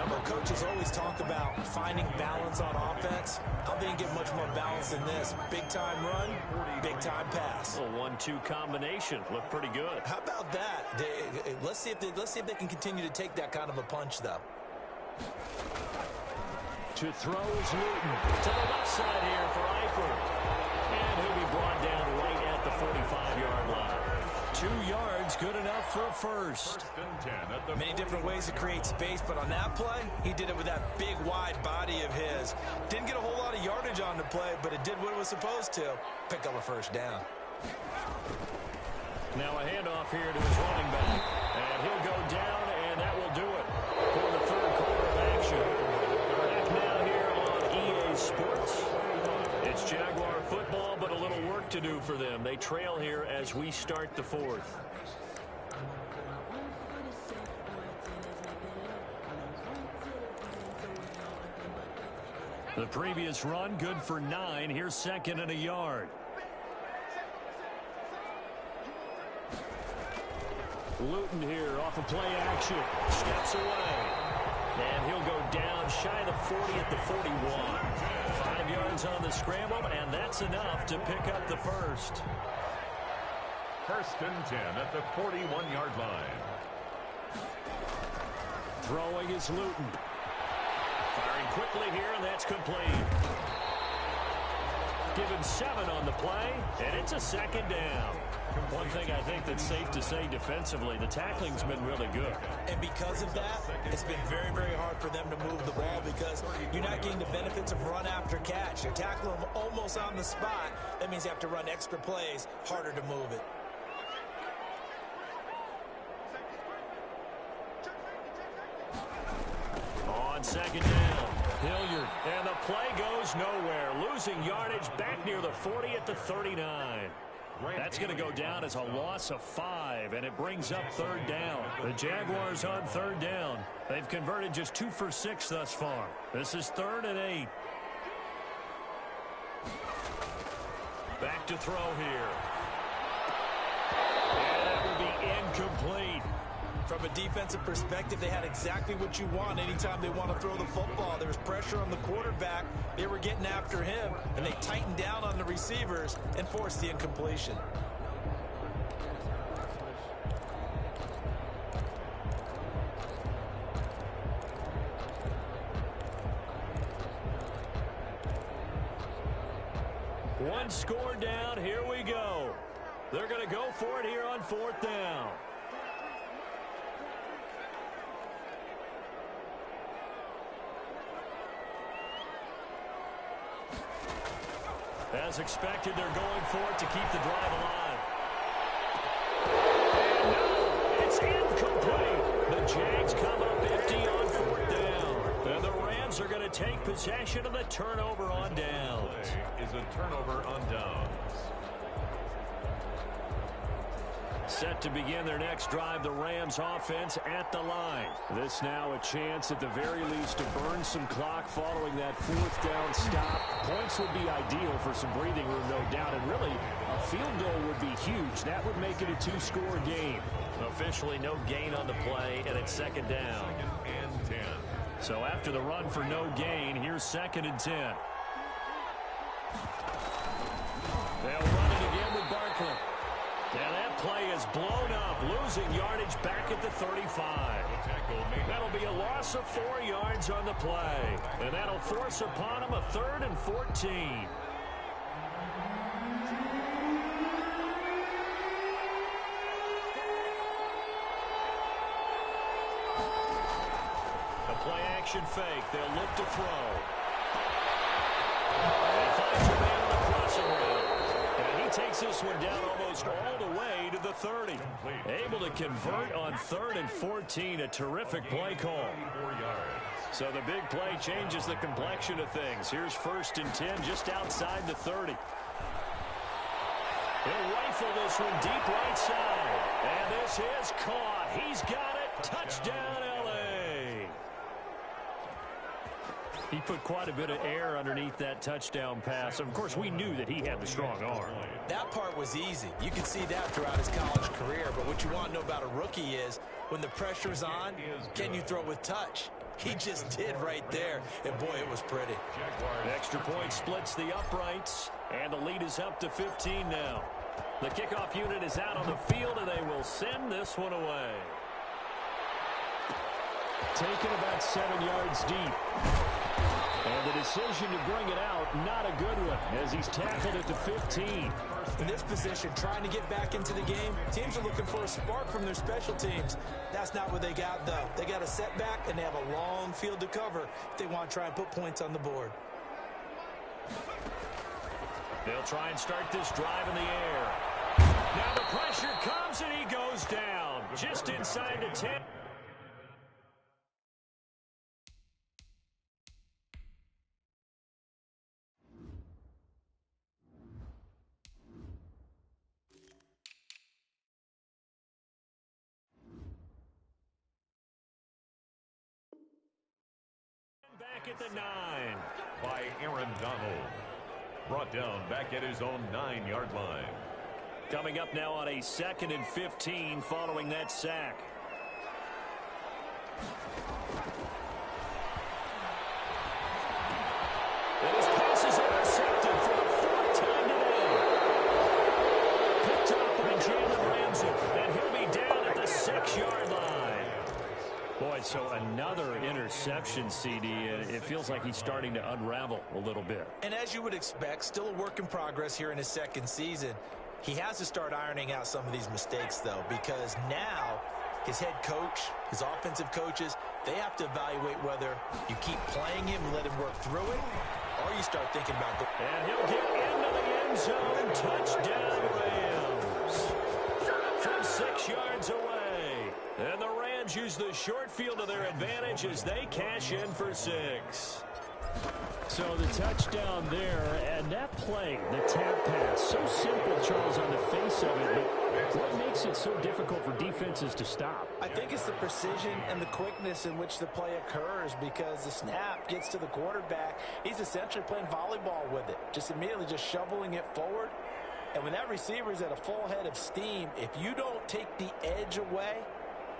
Well, coaches always talk about finding balance on offense. I didn't get much more balance than this. Big-time run, big-time pass. A 1-2 combination. Looked pretty good. How about that? Let's see if they can continue to take that kind of a punch, though. To throw is Luton. To the left side here for Eifert. And he'll be brought down right at the 45-yard line. 2 yards, good enough for a first. Many different ways to create space, but on that play, he did it with that big, wide body of his. Didn't get a whole lot of yardage on the play, but it did what it was supposed to. Pick up a first down. Now a handoff here to his running back. And he'll go down, and that will do it for the third quarter of action. Back now here on EA Sports. It's Jaguar football, but a little work to do for them. They trail here as we start the fourth. The previous run, good for 9. Here's 2nd and a yard. Luton here off of play action. Steps away. And he'll go down shy of the 40 at the 41. 5 yards on the scramble, and that's enough to pick up the first. 1st and 10 at the 41-yard line. Throwing is Luton. Firing quickly here, and that's complete. Give him 7 on the play, and it's a 2nd down. One thing I think that's safe to say defensively, the tackling's been really good. And because of that, it's been very, very hard for them to move the ball because you're not getting the benefits of run after catch. You're tackling them almost on the spot. That means you have to run extra plays, harder to move it. On 2nd down, Hilliard, and the play goes nowhere. Losing yardage back near the 40 at the 39. That's going to go down as a loss of 5, and it brings up 3rd down. The Jaguars on 3rd down. They've converted just 2 for 6 thus far. This is 3rd and 8. Back to throw here. And that will be incomplete. From a defensive perspective, they had exactly what you want anytime they want to throw the football. There was pressure on the quarterback. They were getting after him, and they tightened down on the receivers and forced the incompletion. One score down. Here we go. They're going to go for it here on 4th down. As expected, they're going for it to keep the drive alive. And no, it's incomplete. The Jags come up empty on 4th down. And the Rams are going to take possession of the turnover on downs. Is a turnover on downs. Set to begin their next drive, the Rams offense at the line. This now a chance at the very least to burn some clock following that 4th down stop. Points would be ideal for some breathing room, no doubt, and really a field goal would be huge. That would make it a 2-score game. Officially no gain on the play, and it's 2nd down. 2nd and 10. So after the run for no gain, here's 2nd and 10. They'll run it again with Barkley. And that play is blown up, losing yardage back at the 35. That'll be a loss of 4 yards on the play. And that'll force upon him a 3rd and 14. A play-action fake. They'll look to throw. He finds a man on the crossing route. And he takes this one down almost all the way to the 30. Able to convert on 3rd and 14. A terrific play call. So the big play changes the complexion of things. Here's 1st and 10 just outside the 30. He'll rifle this one deep right side. And this is caught. He's got it. Touchdown, L.A. He put quite a bit of air underneath that touchdown pass. Of course, we knew that he had the strong arm. That part was easy. You can see that throughout his college career. But what you want to know about a rookie is when the pressure's on, can you throw with touch? He just did right there. And, boy, it was pretty. An extra point splits the uprights. And the lead is up to 15 now. The kickoff unit is out on the field, and they will send this one away. Taken about 7 yards deep. And the decision to bring it out, not a good one, as he's tackled at the 15. In this position, trying to get back into the game, teams are looking for a spark from their special teams. That's not what they got, though. They got a setback, and they have a long field to cover if they want to try and put points on the board. They'll try and start this drive in the air. Now the pressure comes, and he goes down just inside the 10. Back at the 9. By Aaron Donald. Brought down back at his own 9-yard line. Coming up now on a 2nd and 15 following that sack. And his pass is intercepted for the 4th time today. Picked up by Jalen Ramsey, and he'll be down at the 6-yard line. Boy, so another interception, CD, and it feels like he's starting to unravel a little bit. And as you would expect, still a work in progress here in his 2nd season. He has to start ironing out some of these mistakes, though, because now his head coach, his offensive coaches, they have to evaluate whether you keep playing him and let him work through it, or you start thinking about going. And he'll get into the end zone. Touchdown, Rams. From 6 yards away. And the Rams use the short field to their advantage as they cash in for 6. So the touchdown there, and that play, the tap pass, so simple, Charles, on the face of it, but what makes it so difficult for defenses to stop? I think it's the precision and the quickness in which the play occurs, because the snap gets to the quarterback. He's essentially playing volleyball with it, just immediately just shoveling it forward. And when that receiver's at a full head of steam, if you don't take the edge away,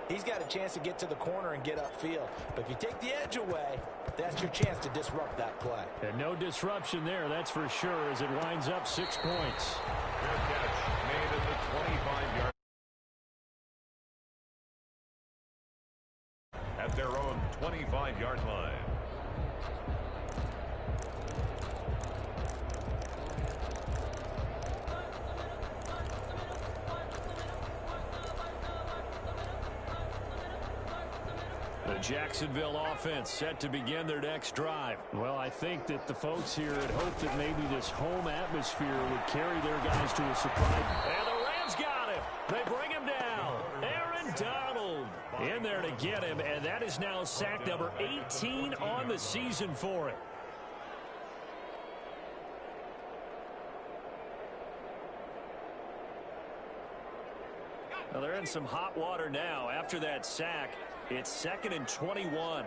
he's got a chance to get to the corner and get upfield. But if you take the edge away, that's your chance to disrupt that play. And no disruption there, that's for sure, as it winds up 6 points. Good catch made at the 25-yard. At their own 25-yard line. The Jacksonville offense set to begin their next drive. Well, I think that the folks here had hoped that maybe this home atmosphere would carry their guys to a surprise. And the Rams got him. They bring him down. Aaron Donald in there to get him, and that is now sack number 18 on the season for him. Well, they're in some hot water now after that sack. It's 2nd and 21.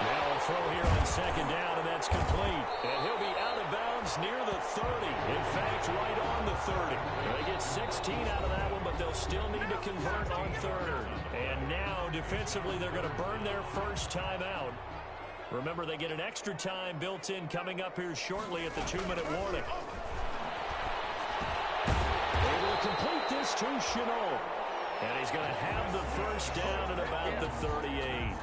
Now a throw here on 2nd down, and that's complete. And he'll be out of bounds near the 30. In fact, right on the 30. They get 16 out of that one, but they'll still need to convert on 3rd. And now, defensively, they're going to burn their first time out. Remember, they get an extra time built in coming up here shortly at the 2-minute warning. Complete this to Chenault. And he's going to have the first down at about the 38.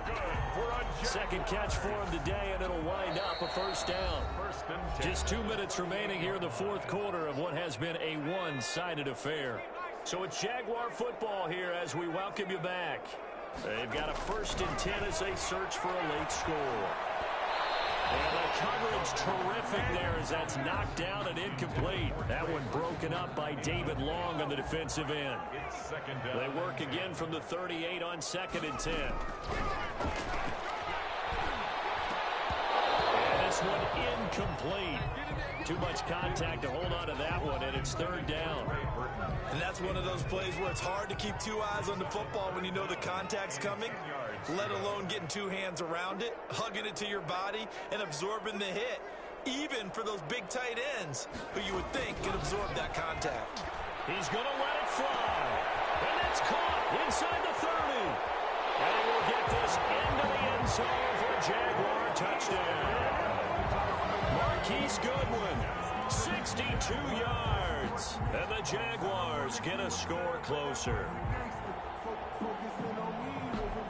Second catch for him today, and it'll wind up a first down. Just 2 minutes remaining here in the 4th quarter of what has been a one-sided affair. So it's Jaguar football here as we welcome you back. They've got a 1st and 10 as they search for a late score. And the coverage terrific there as that's knocked down and incomplete. That one broken up by David Long on the defensive end. They work again from the 38 on 2nd and 10. And this one incomplete. Too much contact to hold on to that one, and it's 3rd down. And that's one of those plays where it's hard to keep 2 eyes on the football when you know the contact's coming, let alone getting 2 hands around it, hugging it to your body, and absorbing the hit, even for those big tight ends who you would think can absorb that contact. He's going to let it fly. And it's caught inside the 30. And he will get this into the end zone for a Jaguar touchdown. Marquise Goodwin, 62 yards. And the Jaguars get a score closer.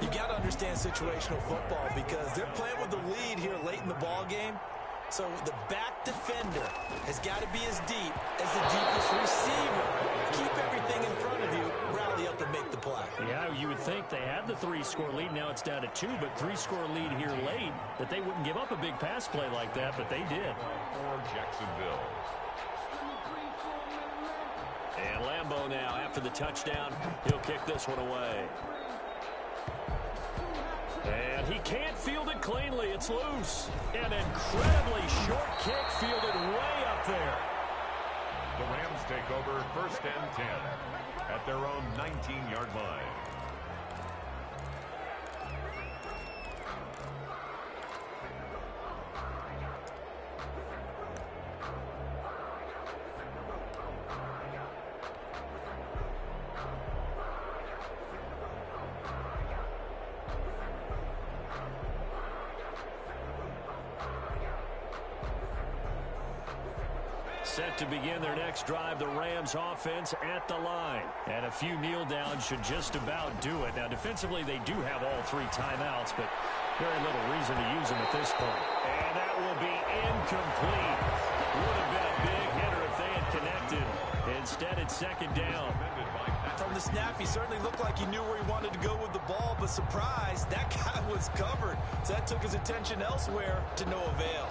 You got to understand understand situational football because they're playing with the lead here late in the ball game. So the back defender has got to be as deep as the deepest receiver. Keep everything in front of you, rally up and make the play. Yeah, you would think they had the 3-score lead. Now it's down to 2, but 3-score lead here late, that they wouldn't give up a big pass play like that, but they did. For Jacksonville. And Lambeau now, after the touchdown, he'll kick this one away. And he can't field it cleanly. It's loose. An incredibly short kick fielded way up there. The Rams take over 1st and 10 at their own 19-yard line. Set to begin their next drive, the Rams offense at the line. And a few kneel downs should just about do it. Now, defensively, they do have all 3 timeouts, but very little reason to use them at this point. And that will be incomplete. Would have been a big hitter if they had connected. Instead, it's 2nd down. From the snap, he certainly looked like he knew where he wanted to go with the ball, but surprise, that guy was covered. So that took his attention elsewhere to no avail.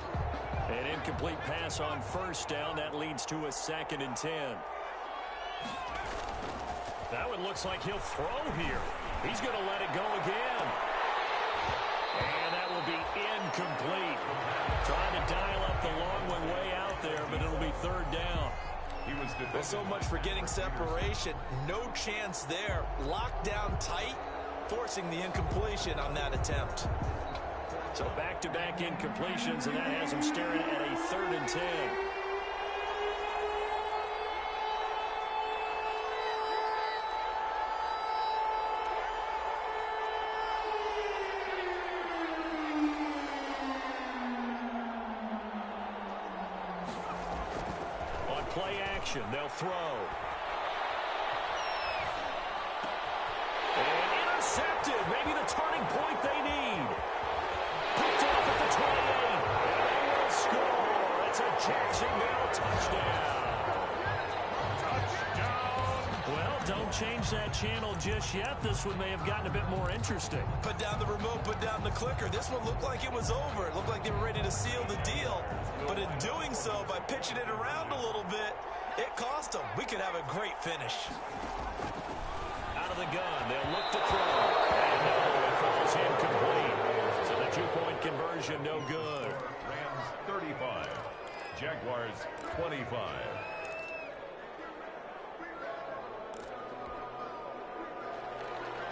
An incomplete pass on 1st down. That leads to a 2nd and 10. That one looks like he'll throw here. He's going to let it go again. And that will be incomplete. Trying to dial up the long one way out there, but it'll be 3rd down. Well, so much for getting separation. No chance there. Locked down tight, forcing the incompletion on that attempt. So back-to-back incompletions, and that has him staring at a 3rd and 10. On play action, they'll throw. And intercepted. Maybe the turning point they need. Picked off at the 28, and they will score. It's a Jacksonville touchdown. Touchdown. Well, don't change that channel just yet. This one may have gotten a bit more interesting. Put down the remote, put down the clicker. This one looked like it was over. It looked like they were ready to seal the deal. But in doing so, by pitching it around a little bit, it cost them. We could have a great finish. Out of the gun, they'll look to throw. And no, it falls incomplete. So the 2-point conversion, no good. Rams 35, Jaguars 25.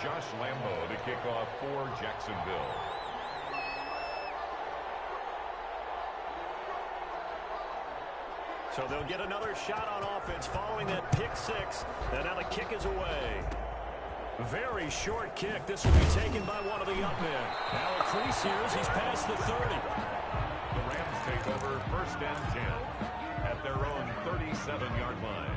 Josh Lambeau to kick off for Jacksonville. So they'll get another shot on offense following that pick 6. And now the kick is away. Very short kick. This will be taken by one of the up men. Now a crease here as he's past the 30. The Rams take over 1st and 10 at their own 37-yard line.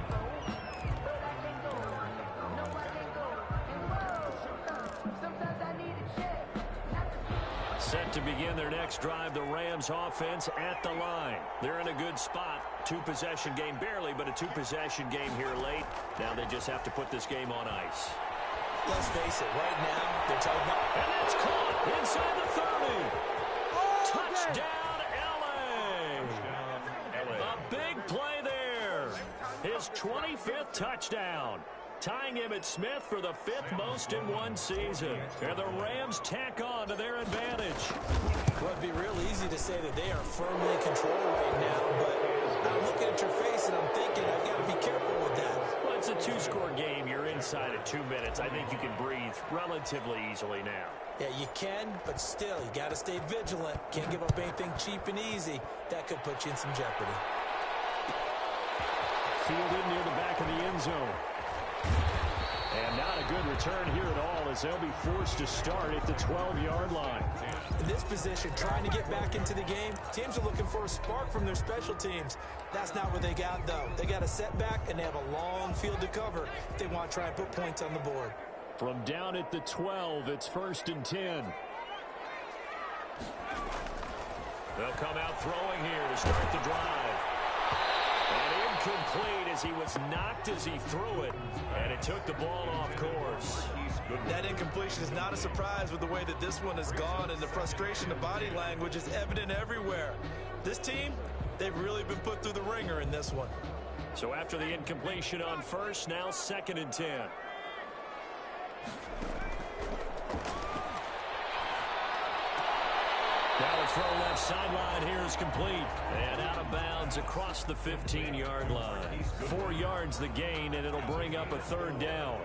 Set to begin their next drive, the Rams offense at the line. They're in a good spot. 2-possession game, barely, but a 2-possession game here late. Now they just have to put this game on ice. Let's face it, right now, they're talking about... And it's caught inside the 30. Touchdown, LA. A big play there. His 25th touchdown. Tying him at Smith for the 5th most in one season. And the Rams tack on to their advantage. Well, it'd be real easy to say that they are firmly in control right now, but I'm looking at your face and I'm thinking I've got to be careful with that. Well, it's a 2-score game. You're inside at 2 minutes. I think you can breathe relatively easily now. Yeah, you can, but still, you got to stay vigilant. Can't give up anything cheap and easy. That could put you in some jeopardy. Fielded near the back of the end zone. And not a good return here at all as they'll be forced to start at the 12-yard line. In this position, trying to get back into the game, teams are looking for a spark from their special teams. That's not what they got, though. They got a setback, and they have a long field to cover if they want to try and put points on the board. From down at the 12, it's 1st and 10. They'll come out throwing here to start the drive. And incomplete as he was knocked as he threw it, and it took the ball off course. That incompletion is not a surprise with the way that this one has gone, and the frustration of body language is evident everywhere. This team, they've really been put through the ringer in this one. So after the incompletion on first, now 2nd and 10. Now the throw left sideline here is complete. And out of bounds across the 15-yard line. 4 yards the gain, and it'll bring up a 3rd down.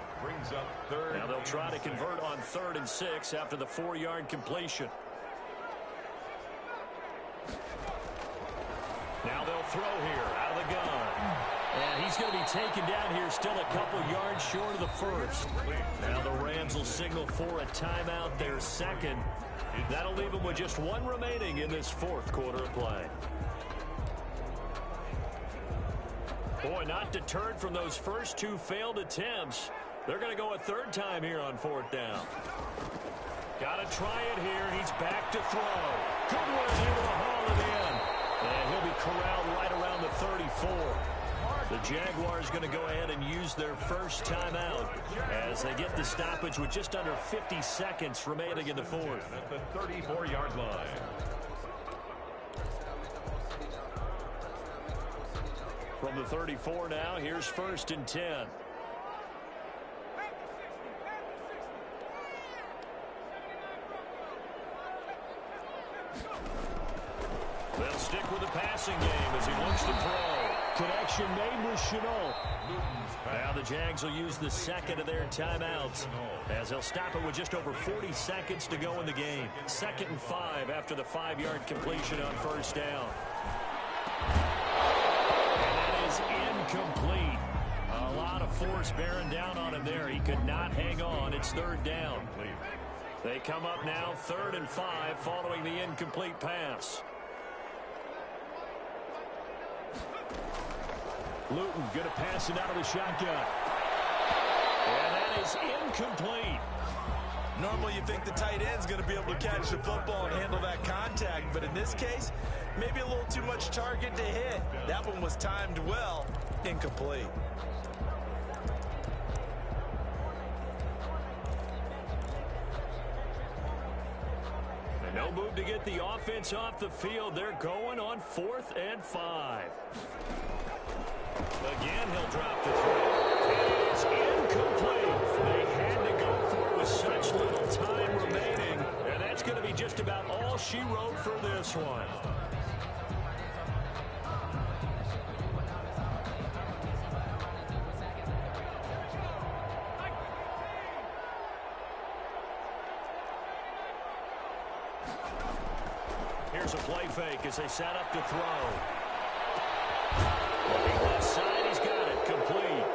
Now they'll try to convert on 3rd and 6 after the 4-yard completion. Now they'll throw here out of the gun. And he's going to be taken down here still a couple yards short of the first. Now the Rams will signal for a timeout, their 2nd. That'll leave them with just 1 remaining in this 4th quarter of play. Boy, not deterred from those first 2 failed attempts. They're going to go a 3rd time here on 4th down. Got to try it here, and he's back to throw. Good one, able to haul it in. And he'll be corralled right around the 34. The Jaguars going to go ahead and use their first timeout as they get the stoppage with just under 50 seconds remaining in the 4th. At the 34-yard line. From the 34 now, here's 1st and 10. They'll stick with the passing game as he looks to throw. Connection made with Chenault. Now the Jags will use the 2nd of their timeouts as they'll stop it with just over 40 seconds to go in the game. 2nd and 5 after the 5-yard completion on 1st down. And that is incomplete. A lot of force bearing down on him there. He could not hang on. It's 3rd down. They come up now 3rd and 5 following the incomplete pass. Luton going to pass it out of the shotgun. And that is incomplete. Normally you think the tight end's going to be able to catch the football and handle that contact, but in this case, maybe a little too much target to hit. That one was timed well. Incomplete. And no move to get the offense off the field. They're going on 4th and 5. Again, he'll drop the throw. It is incomplete. They had to go for it with such little time remaining. And that's going to be just about all she wrote for this one. Here's a play fake as they set up to throw. Looking left side, he's got it. Complete.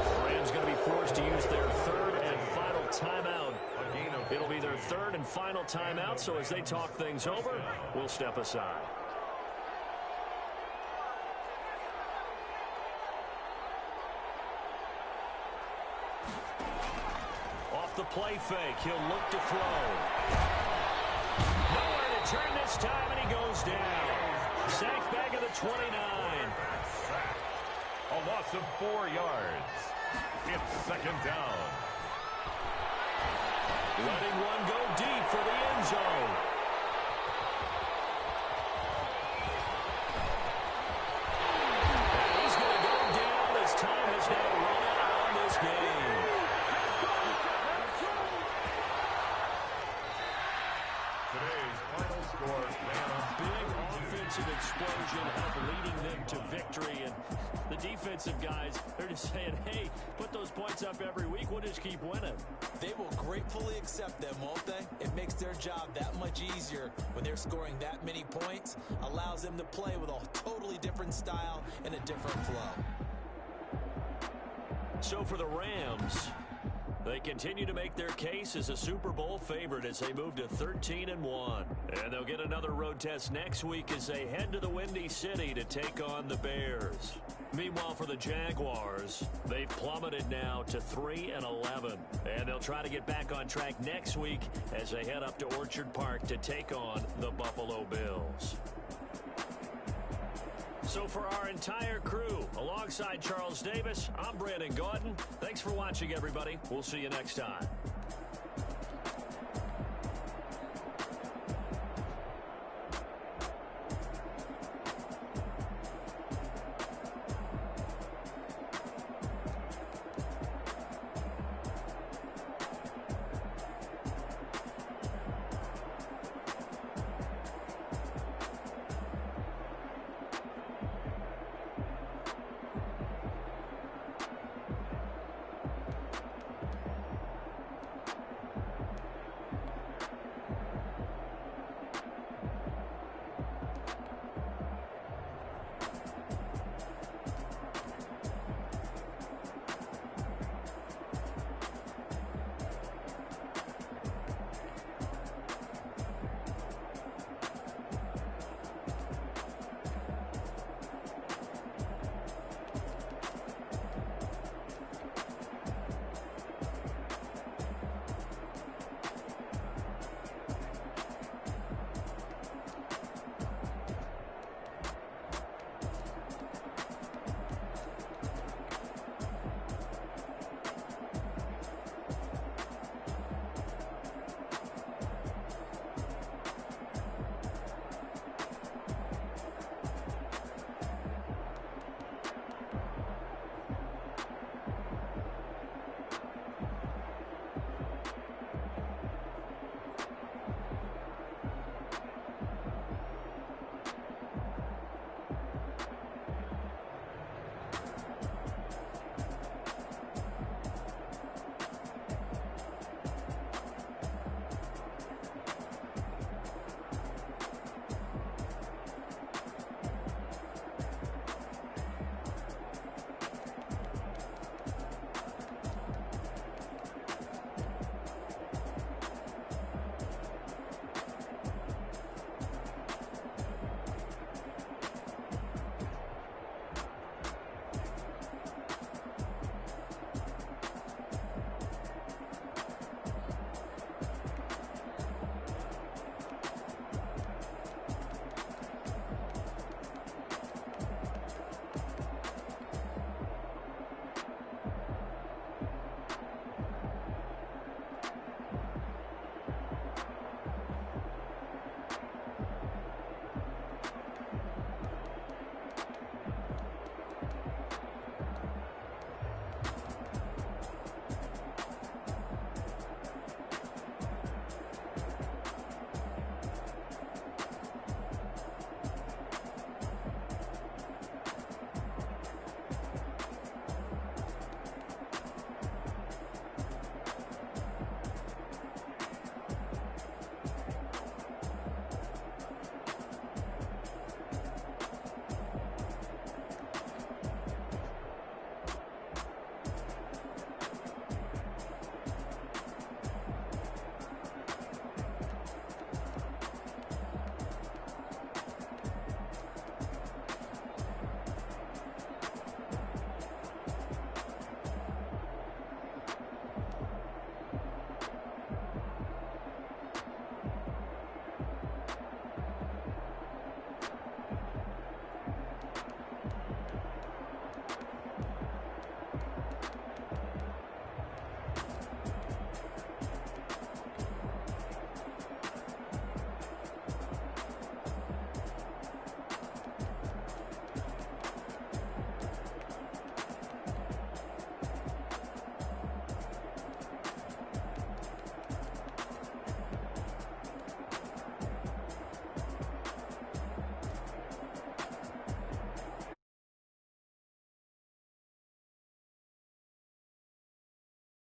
The Rams going to be forced to use their 3rd and final timeout. It'll be their 3rd and final timeout, so as they talk things over, we'll step aside. Off the play fake, he'll look to throw. Nowhere to turn this time, and he goes down. Sacked back at the 29. A loss of 4 yards. It's 2nd down. Letting one go deep for the end zone. And he's going to go down as time has now run out on this game. Today's final score, A big offensive explosion helped leading them to victory. And the defensive guys, they're just saying, hey, put those points up every week. We'll just keep winning. They will gratefully accept them, won't they? It makes their job that much easier when they're scoring that many points. Allows them to play with a totally different style and a different flow. So for the Rams, they continue to make their case as a Super Bowl favorite as they move to 13-1. And they'll get another road test next week as they head to the Windy City to take on the Bears. Meanwhile, for the Jaguars, they've plummeted now to 3-11. And they'll try to get back on track next week as they head up to Orchard Park to take on the Buffalo Bills. So for our entire crew, alongside Charles Davis, I'm Brandon Gaudin. Thanks for watching, everybody. We'll see you next time.